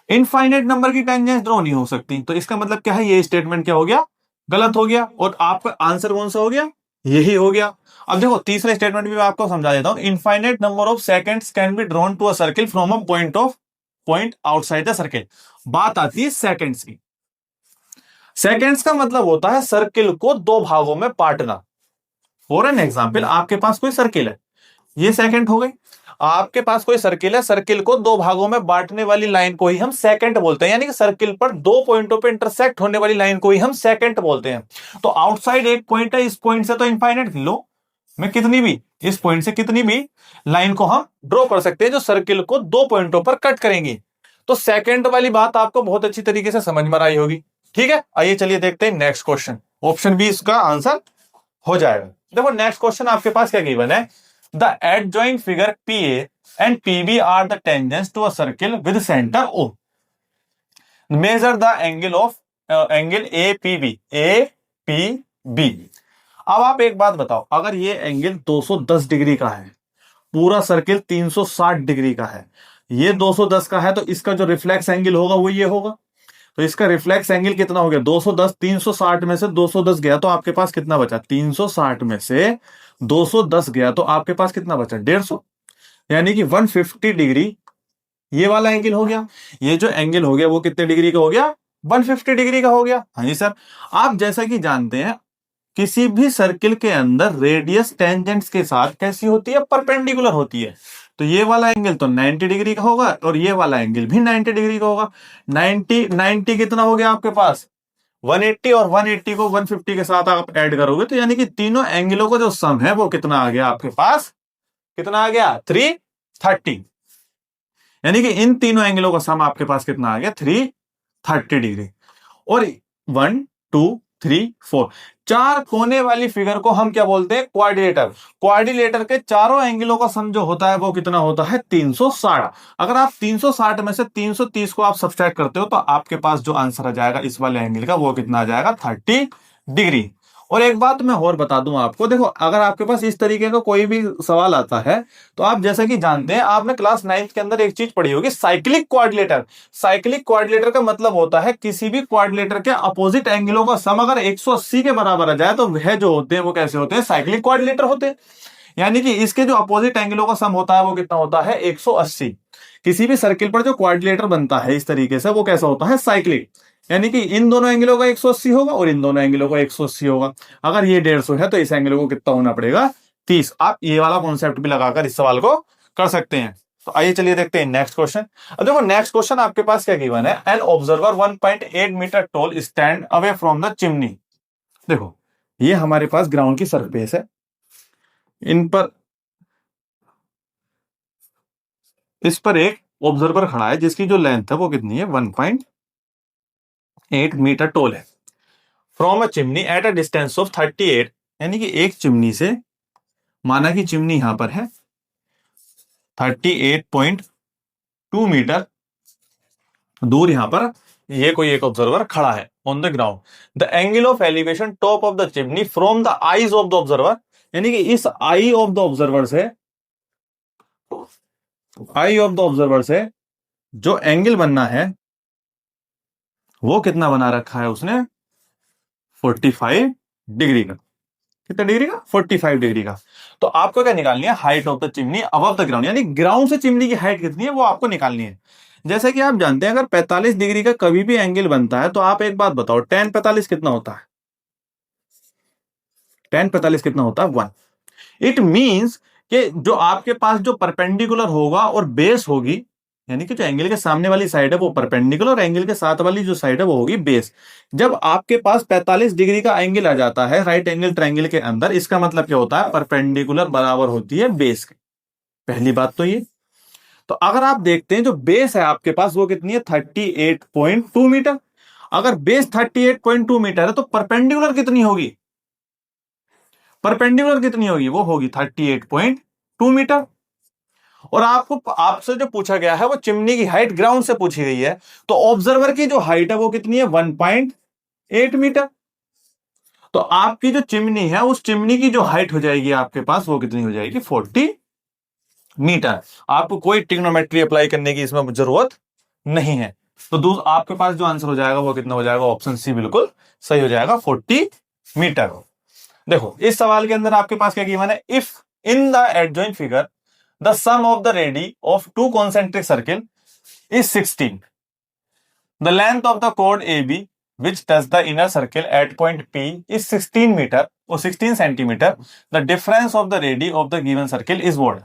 [SPEAKER 1] इनफाइनाइट नंबर की टेंजेंट्स ड्रॉ नहीं हो सकती। तो इसका मतलब क्या है, ये स्टेटमेंट क्या हो गया, गलत हो गया। और आपका आंसर कौन सा हो गया, यही हो गया। अब देखो तीसरा स्टेटमेंट भी मैं आपको समझा देता हूं, infinite number of secants can be drawn to a circle from a point outside the circle. बात आती है सेकंड्स की। सेकंड्स का मतलब होता है सर्किल को दो भागों में बांटना। फॉर एन एग्जाम्पल, आपके पास कोई सर्किल है, ये सेकंड हो गई। आपके पास कोई सर्किल है, सर्किल को दो भागों में बांटने वाली लाइन को ही हम सेकंड बोलते हैं, यानी कि सर्किल पर दो पॉइंटों पे इंटरसेक्ट होने वाली लाइन को ही हम सेकंड बोलते हैं। तो आउटसाइड एक पॉइंट है, इस पॉइंट से तो इनफाइनाइट लो, मैं कितनी भी, इस पॉइंट से कितनी भी लाइन को हम ड्रॉ कर सकते हैं जो सर्किल को दो पॉइंटों पर कट करेंगी। तो सेकंड वाली बात आपको बहुत अच्छी तरीके से समझ में आई होगी। ठीक है, आइए चलिए देखते हैं नेक्स्ट क्वेश्चन। ऑप्शन बी इसका आंसर हो जाएगा। देखो नेक्स्ट क्वेश्चन आपके पास क्या गिवन है, the adjoint figure PA and PB are the tangents to a circle with center O. Measure the angle of angle APB. APB. अब आप एक बात बताओ, अगर ये एंगल 210 डिग्री का है, पूरा सर्किल 360 डिग्री का है, ये 210 का है, तो इसका जो रिफ्लेक्स एंगल होगा वो ये होगा। तो इसका रिफ्लेक्स एंगल कितना हो गया 210, 360 में से 210 गया तो आपके पास कितना बचा, 360 में से 210 गया तो आपके पास कितना बचा 150, यानी कि 150 डिग्री ये वाला एंगल हो गया। ये जो एंगल हो गया वो कितने डिग्री का हो गया, 150 डिग्री का हो गया। हाँ जी सर, आप जैसा कि जानते हैं किसी भी सर्किल के अंदर रेडियस टेंजेंट्स के साथ कैसी होती है, परपेंडिकुलर होती है। तो ये वाला एंगल तो 90 डिग्री का होगा और ये वाला एंगल भी 90 डिग्री का होगा। 90 कितना हो गया आपके पास 180, और 180 को 150 के साथ आप ऐड करोगे तो यानी कि तीनों एंगलों का जो सम है वो कितना आ गया आपके पास, कितना आ गया 330। यानी कि इन तीनों एंगलों का सम आपके पास कितना आ गया 330 डिग्री। और 1 2 3 4 चार कोने वाली फिगर को हम क्या बोलते हैं, क्वाड्रिलेटर। क्वाड्रिलेटर के चारों एंगलों का सम जो होता है वो कितना होता है 360। अगर आप 360 में से 330 को आप सब्सट्रैक्ट करते हो तो आपके पास जो आंसर आ जाएगा इस वाले एंगल का वो कितना आ जाएगा 30 डिग्री। और एक बात मैं और बता दूं आपको, देखो अगर आपके पास इस तरीके का कोई भी सवाल आता है तो आप जैसा कि जानते हैं, आपने क्लास 9th के अंदर एक चीज पढ़ी होगी, साइक्लिक क्वाड्रिलेटर। साइक्लिक क्वाड्रिलेटर का मतलब होता है किसी भी क्वाड्रिलेटर के अपोजिट एंगलों का सम अगर 180 के बराबर आ जाए तो वह जो होते हैं वो कैसे होते हैं, साइक्लिक क्वाड्रिलेटर होते हैं। यानी कि इसके जो अपोजिट एंगलों का सम होता है वो कितना होता है 180। किसी भी सर्किल पर जो क्वाड्रिलेटर बनता है इस तरीके से वो कैसा होता है, साइक्लिक। यानी कि इन दोनों एंगलों का 180 होगा और इन दोनों एंगलों का 180 होगा। अगर ये 150 है तो इस एंगल को कितना होना पड़ेगा 30। आप ये वाला कॉन्सेप्ट भी लगाकर इस सवाल को कर सकते हैं। तो आइए चलिए देखते हैं नेक्स्ट क्वेश्चन। अब देखो नेक्स्ट क्वेश्चन आपके पास क्या गिवन है, an observer 1.8 metre tall stand away from the chimney. देखो ये हमारे पास ग्राउंड की सरफेस है, इन पर इस पर एक ऑब्जर्वर खड़ा है जिसकी जो लेंथ है वो कितनी है 1.8 मीटर टोल है। From a chimney at a distance of 38, यानी कि एक चिमनी से, माना कि चिमनी यहां पर है 38.2 मीटर दूर, यहां पर ये कोई एक ऑब्जर्वर खड़ा है on the ground. The angle of elevation top of the chimney from the eyes of the observer, यानी कि इस आई ऑफ द ऑब्जर्वर से, आई ऑफ द ऑब्जर्वर से जो एंगल बनना है वो कितना बना रखा है उसने 45 डिग्री का। कितना डिग्री का? 45 डिग्री का। तो आपको क्या निकालनी है? Height of the chimney above the ground, यानी ग्राउंड से चिमनी की हाइट कितनी है वो आपको निकालनी है। जैसे कि आप जानते हैं अगर 45 डिग्री का कभी भी एंगल बनता है तो आप एक बात बताओ, tan 45 कितना होता है? tan 45 कितना होता है? 1। इट मींस कि जो आपके पास जो परपेंडिकुलर होगा और बेस होगी, यानी कि जो एंगल के सामने वाली साइड है वो परपेंडिकुलर और एंगल के साथ वाली जो साइड है वो होगी बेस। जब आपके पास 45 डिग्री का एंगल आ जाता है राइट एंगल ट्रायंगल के अंदर, इसका मतलब क्या होता है? परपेंडिकुलर बराबर होती है बेस के। पहली बात तो ये। तो अगर आप देखते हैं जो बेस है आपके पास वो कितनी है 38.2 मीटर। अगर बेस 38.2 मीटर है तो परपेंडिकुलर कितनी होगी? परपेंडिकुलर कितनी होगी? वो होगी 38.2 मीटर। और आपको आपसे जो पूछा गया है वो चिमनी की हाइट ग्राउंड से पूछी गई है, तो ऑब्जर्वर की जो हाइट है वो कितनी है 1.8 मीटर। तो आपकी जो चिमनी है उस चिमनी की जो हाइट हो जाएगी आपके पास वो कितनी हो जाएगी 40 मीटर। आपको कोई ट्रिग्नोमेट्री अप्लाई करने की इसमें जरूरत नहीं है। तो आपके पास जो आंसर हो जाएगा वो कितना हो जाएगा? ऑप्शन सी बिल्कुल सही हो जाएगा, 40 मीटर। देखो इस सवाल के अंदर आपके पास क्या गिवन है? If in the adjoint figure the sum of the radii of two concentric circle is 16, the length of the कोड A B which touch the inner circle at point P is 16 meter or 16 centimeter. The difference of the radii of the given circle is what?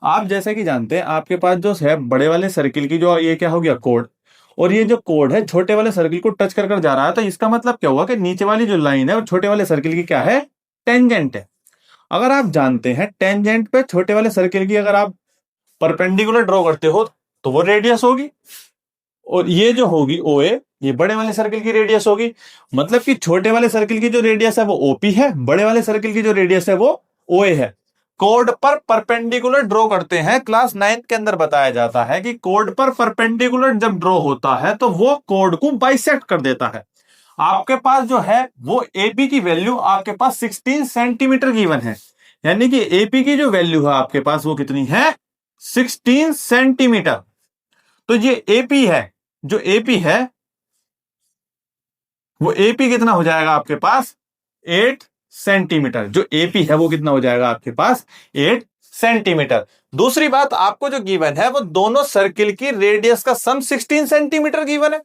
[SPEAKER 1] आप जैसे कि जानते हैं आपके पास जो है बड़े वाले सर्किल की जो ये क्या हो गया कोड, और ये जो कोड है छोटे वाले सर्किल को टच कर जा रहा है, तो इसका मतलब क्या हुआ कि नीचे वाली जो लाइन है वो छोटे वाले सर्किल की क्या है? टेंजेंट है। अगर आप जानते हैं टेंजेंट पे छोटे वाले सर्किल की अगर आप परपेंडिकुलर ड्रॉ करते हो तो वो रेडियस होगी, और ये जो होगी OA ये बड़े वाले सर्किल की रेडियस होगी। मतलब कि छोटे वाले सर्किल की जो रेडियस है वो OP है, बड़े वाले सर्किल की जो रेडियस है वो OA है। कोड पर परपेंडिकुलर ड्रॉ करते हैं। क्लास 9 के अंदर बताया जाता है कि कोड पर परपेंडिकुलर जब ड्रॉ होता है तो वो कोड को बाइसेक्ट कर देता है। आपके पास जो है वो AP की वैल्यू आपके पास 16 सेंटीमीटर गिवन है, यानी कि AP की जो वैल्यू है आपके पास वो कितनी है? 16 सेंटीमीटर। तो ये AP है, जो AP है वो AP कितना हो जाएगा आपके पास? 8 सेंटीमीटर। जो AP है वो कितना हो जाएगा आपके पास? 8 सेंटीमीटर। दूसरी बात, आपको जो गिवन है वो दोनों सर्किल की रेडियस का सम 16 सेंटीमीटर गिवन है।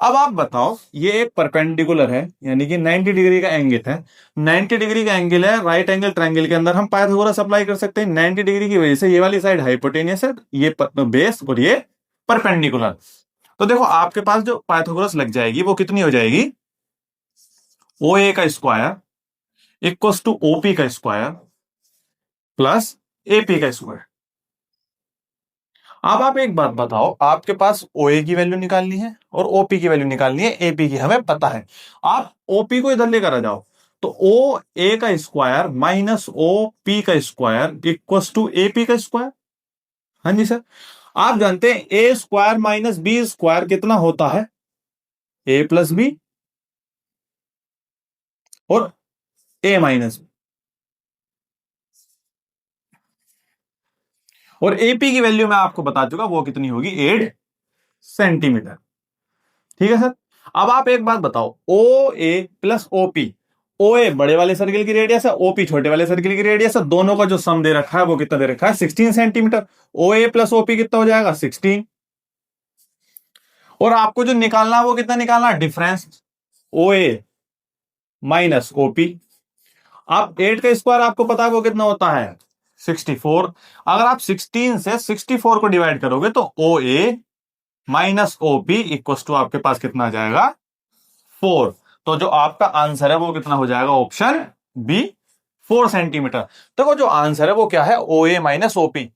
[SPEAKER 1] अब आप बताओ, ये एक परपेंडिकुलर है यानी कि 90 डिग्री का एंगल है, 90 डिग्री का एंगल है राइट एंगल ट्रायंगल के अंदर हम पाइथागोरस अप्लाई कर सकते हैं। 90 डिग्री की वजह से ये वाली साइड हाइपोटेनियस है, ये बेस और ये परपेंडिकुलर। तो देखो आपके पास जो पाइथागोरस लग जाएगी वो कितनी हो जाएगी? OA का स्क्वायर इक्वल्स टू OP का स्क्वायर प्लस AP का स्क्वायर। अब आप एक बात बताओ, आपके पास OA की वैल्यू निकालनी है और OP की वैल्यू निकालनी है, AP की हमें पता है। आप OP को इधर लेकर आ जाओ, तो OA का स्क्वायर माइनस OP का स्क्वायर इक्वल्स टू AP का स्क्वायर। हाँ जी सर, आप जानते हैं A square minus B square कितना होता है? A प्लस B और A माइनस B। और AP की वैल्यू मैं आपको बता चुका वो कितनी होगी? 8 सेंटीमीटर। ठीक है सर। अब आप एक बात बताओ, OA प्लस OP, OA बड़े वाले सर्किल की रेडियस है, OP छोटे वाले सर्किल की रेडियस है, दोनों का जो सम दे रखा है वो कितना दे रखा है? 16 सेंटीमीटर। OA प्लस OP कितना हो जाएगा? 16। और आपको जो निकालना है वो कितना निकालना है? Difference OA minus OP। आप 8 का स्क्वायर आपको पता है वो कितना होता है? 64। अगर आप 16 से 64 को डिवाइड करोगे तो OA minus OP equal to आपके पास कितना आ जाएगा? 4। तो जो आपका आंसर है वो कितना हो जाएगा, ऑप्शन बी 4 सेंटीमीटर। देखो जो आंसर है वो क्या है, ओ ए माइनस ओपी,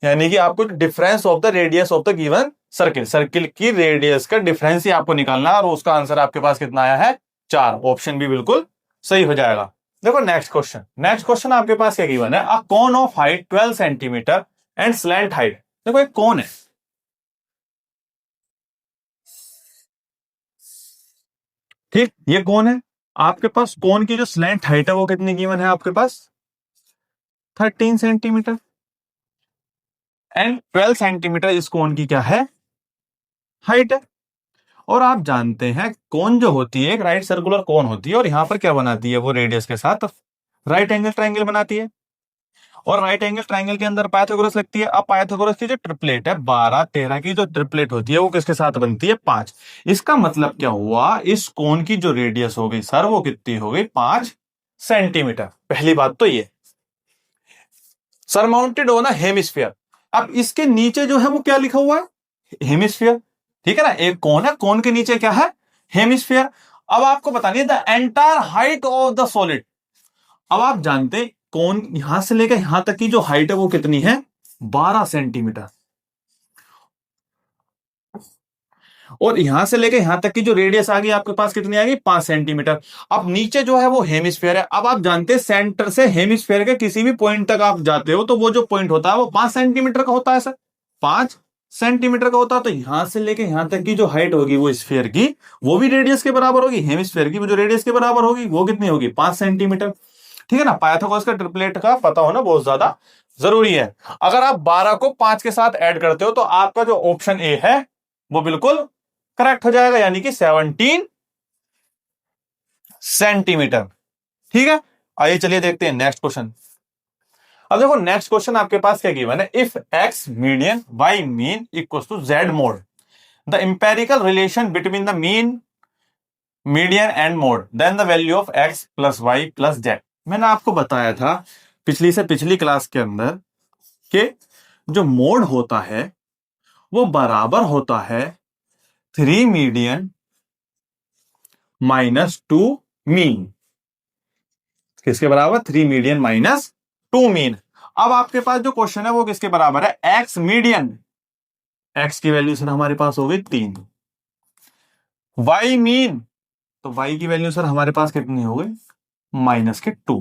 [SPEAKER 1] यानी कि आपको difference of the radius of the given circle, circle की रेडियस का डिफरेंस ही आपको निकालना है, और उसका आंसर आपके पास कितना आया है 4। ऑप्शन बी बिल्कुल सही हो जाएगा। देखो नेक्स्ट क्वेश्चन, नेक्स्ट क्वेश्चन आपके पास क्या गिवन है, a cone of height 12 centimetre and slant height. देखो एक कोन है, ठीक, ये कोन है आपके पास, कोन की जो स्लैंट हाइट है वो कितनी गिवन है आपके पास, 13 सेंटीमीटर, एंड 12 सेंटीमीटर इस कोन की क्या है, हाइट है। और आप जानते हैं कोन जो होती है एक राइट सर्कुलर कोन होती है, और यहां पर क्या बनाती है वो रेडियस के साथ राइट एंगल ट्रायंगल बनाती है, और राइट एंगल ट्रायंगल के अंदर पाइथागोरस लगती है। अब पाइथागोरस की जो ट्रिपलेट है 12 13 की जो ट्रिपलेट होती है वो किसके साथ बनती है, 5। इसका मतलब क्या हुआ, इस कोन की जो रेडियस हो गई सर वो कितनी हो गई, 5 सेंटीमीटर। पहली बात तो ये सरमाउंटेड हो ना हेमिस्फीयर। अब इसके नीचे जो है वो क्या लिखा हुआ है, हेमिस्फीयर, ठीक है ना, एक कोन है, कोन के नीचे क्या है, हेमिस्फीयर। अब आपको बतानी है the entire height of the solid. अब आप जानते कोन यहां से लेकर यहां तक की जो हाइट है वो कितनी है, 12 सेंटीमीटर, और यहां से लेकर यहां तक की जो रेडियस आ गई आपके पास कितनी आ गई, 5 सेंटीमीटर। अब नीचे जो है वो हेमिस्फीयर है। अब आप जानते हैं सेंटर से हेमिस्फीयर के किसी भी पॉइंट तक आप जाते हो तो वो जो पॉइंट होता है वो 5 सेंटीमीटर का होता है सर, 5 सेंटीमीटर का होता है। तो यहां से लेकर यहां तक की जो हाइट होगी वो स्फीयर की वो भी रेडियस के बराबर होगी, हेमिस्फीयर की जो रेडियस के बराबर होगी वो कितनी होगी, 5 सेंटीमीटर। ठीक है ना, पाइथागोरस का ट्रिपलेट का पता होना बहुत ज्यादा जरूरी है। अगर आप 12 को 5 के साथ ऐड करते हो तो आपका जो ऑप्शन ए है वो बिल्कुल करेक्ट हो जाएगा, यानी कि 17 सेंटीमीटर। ठीक है, आइए चलिए देखते हैं नेक्स्ट क्वेश्चन। अब देखो नेक्स्ट क्वेश्चन आपके पास क्या गिवन है, if X median Y mean equal to Z mode, the empirical relation between the mean median and mode, then the value of X plus Y plus Z. मैंने आपको बताया था पिछली से पिछली क्लास के अंदर कि जो मोड होता है वो बराबर होता है 3 मीडियन माइनस 2 मीन। किसके बराबर, 3 मीडियन माइनस 2 मीन। अब आपके पास जो क्वेश्चन है वो किसके बराबर है, एक्स मीडियन, एक्स की वैल्यू सर हमारे पास हो गई 3, वाई मीन, तो वाई की वैल्यू सर हमारे पास कितनी हो गई, माइनस के 2,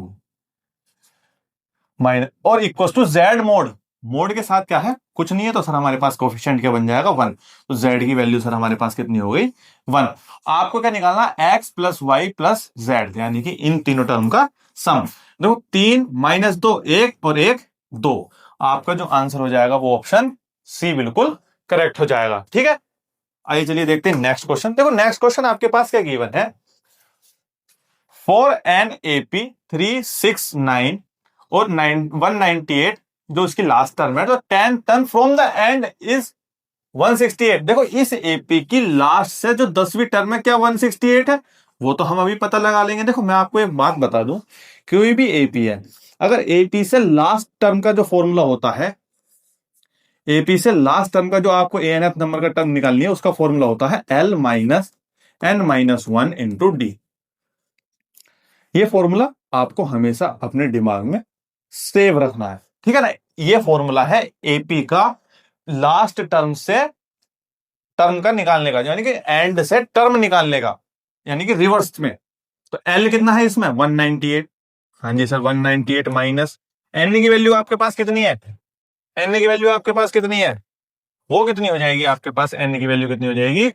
[SPEAKER 1] माइनस, और equal to Z mode, mode के साथ क्या है, कुछ नहीं है, तो सर हमारे पास कोफिशिएंट क्या बन जाएगा, 1। तो जेड की वैल्यू सर हमारे पास कितनी हो गई, 1। आपको क्या निकालना, X plus Y plus Z, यानी कि इन तीनों टर्म का सम। देखो 3 माइनस 2 1 और 1 2, आपका जो आंसर हो जाएगा वो ऑप्शन सी बिल्कुल करेक्ट हो जाएगा। ठीक है, आइए चलिए देखते हैं नेक्स्ट क्वेश्चन। देखो नेक्स्ट क्वेश्चन आपके पास क्या गिवन है, फॉर एन एपी 369 और 198 जो इसकी लास्ट टर्म है, तो 10 turn from the end is 168। देखो इस एपी की लास्ट से जो 10वीं टर्म है क्या 168 है, वो तो हम अभी पता लगा लेंगे। देखो मैं आपको एक बात बता दूं, कोई भी एपी है, अगर एपी से लास्ट टर्म का जो फॉर्मूला होता है, एपी से लास्ट टर्म का जो आपको एएनएफ नंबर का टर्म निकालनी है उसका फॉर्मूला होता है L minus N minus 1 into D. ये फॉर्मूला आपको हमेशा अपने दिमाग में सेव रखना है, ठीक है ना। ये फॉर्मूला है एपी का लास्ट टर्म से टर्म का निकालने का, यानी कि एंड से टर्म निकालने का, यानी कि रिवर्स में। तो एल कितना है इसमें 198, हाँ जी सर 198 माइनस एन की वैल्यू आपके पास कितनी है, एन की वैल्यू आपके पास कितनी है, वो कितनी हो जाएगी आपके पास, एन की वैल्यू कितनी हो जाएगी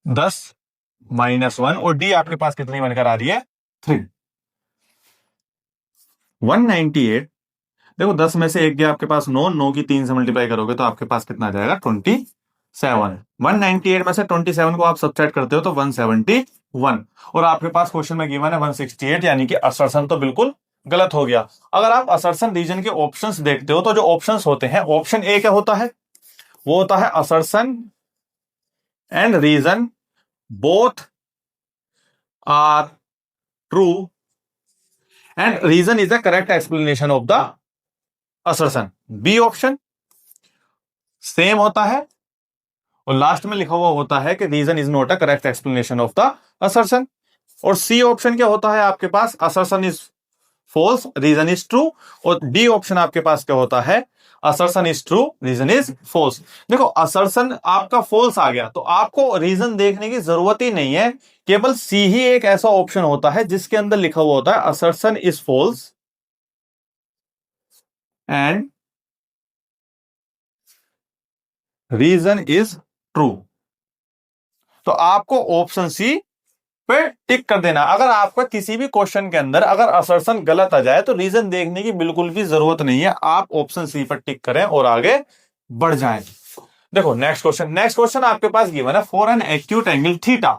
[SPEAKER 1] 10 माइनस 1, और डी आपके पास कितनी बनकर आ रही है 3। 198, देखो 10 में से एक गया आपके पास 9, 9 की 3 से मल्टीप्लाई करोगे तो आपके पास कितना आ जाएगा 27। 198 में से 27 को आप सब्ट्रैक्ट करते हो तो 171, और आपके पास क्वेश्चन में गिवन है 168, यानी कि असर्शन तो बिल्कुल गलत हो गया। अगर आप असर्शन रीजन के ऑप्शंस देखते हो तो जो ऑप्शंस होते हैं, ऑप्शन ए क्या होता है, वो होता है assertion and reason both are true and reason is the correct explanation of the assertion. B option same होता है, और लास्ट में लिखा हुआ होता है कि reason is not a correct explanation of the assertion. और सी ऑप्शन क्या होता है आपके पास, assertion is false, reason is true. और डी ऑप्शन आपके पास क्या होता है, assertion is true, reason is false. देखो असर्शन आपका फॉल्स आ गया तो आपको रीजन देखने की जरूरत ही नहीं है, केवल सी ही एक ऐसा ऑप्शन होता है जिसके अंदर लिखा हुआ होता है assertion is false and reason is true. तो आपको ऑप्शन सी पे टिक कर देना। अगर आपका किसी भी क्वेश्चन के अंदर अगर असर्शन गलत आ जाए तो रीजन देखने की बिल्कुल भी जरूरत नहीं है, आप ऑप्शन सी पर टिक करें और आगे बढ़ जाएं। देखो नेक्स्ट क्वेश्चन आपके पास गिवन है, for an acute angle theta,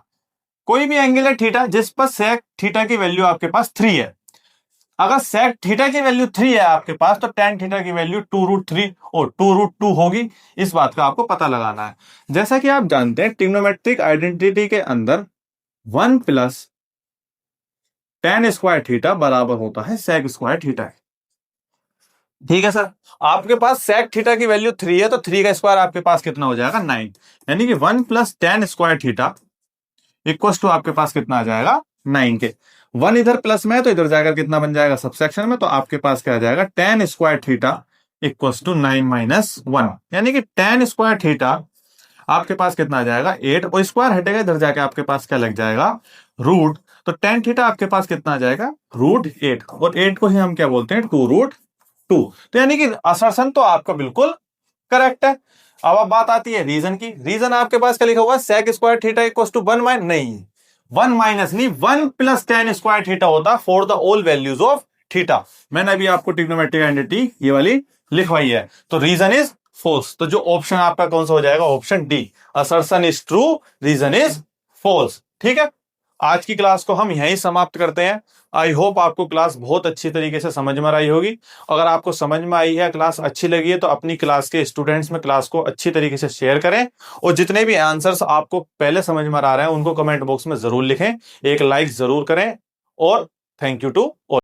[SPEAKER 1] कोई भी एंगल है थीटा जिस पर सेक थीटा की वैल्यू आपके पास 3 है। अगर सेक थीटा की वैल्यू 3 है आपके पास तो टेन थीटा की वैल्यू 2√3 और 2√2 होगी। इस बात का आपको पता लगाना है। जैसा कि आप जानते हैं ट्रिग्नोमेट्रिक आइडेंटिटी के अंदर 1 प्लस टेन स्क्वायर थीटा बराबर होता है सेक स्क्वायर थीटा। ठीक है सर, आपके पास सेक थीटा की वैल्यू 3 है तो 3 का स्क्वायर आपके पास कितना हो जाएगा 9, यानी कि 1 plus tan square theta equal to आपके पास कितना आ जाएगा 9 के। 1 इधर प्लस में है तो इधर जाएगा कितना बन जाएगा सबसेक्शन में, तो आपके पास क्या आ जाएगा tan square theta equal to 9 minus 1, यानी कि टेन स्क्वायर थीटा आपके पास कितना आ जाएगा 8, और स्क्वायर हटेगा इधर जाके आपके पास क्या लग जाएगा रूट। तो टेन थीटा आपके पास कितना आ जाएगा √8, और 8 को ही हम क्या बोलते हैं 2√2। तो यानी कि असर्शन तो आपका बिल्कुल करेक्ट है। अब बात आती है रीजन की। रीजन आपके पास क्या लिखा हुआ है sec square theta equal to 1 minus, नहीं 1 माइनस नहीं 1 प्लस टेन स्क्वायर थीटा होता for the all values of theta. मैंने अभी आपको ट्रिग्नोमेट्रिक आइडेंटिटी ये वाली लिखवाई है। तो रीजन इज फॉल्स, तो जो ऑप्शन आपका कौन सा हो जाएगा option D, assertion is true, reason is false. ठीक है, आज की क्लास को हम यहीं समाप्त करते हैं। आई होप आपको क्लास बहुत अच्छी तरीके से समझ में आई होगी। अगर आपको समझ में आई है, क्लास अच्छी लगी है, तो अपनी क्लास के स्टूडेंट्स में क्लास को अच्छी तरीके से शेयर करें, और जितने भी आंसर्स आपको पहले समझ में आ रहे हैं उनको कमेंट बॉक्स में जरूर लिखें, एक लाइक जरूर करें, और थैंक यू टू ऑल।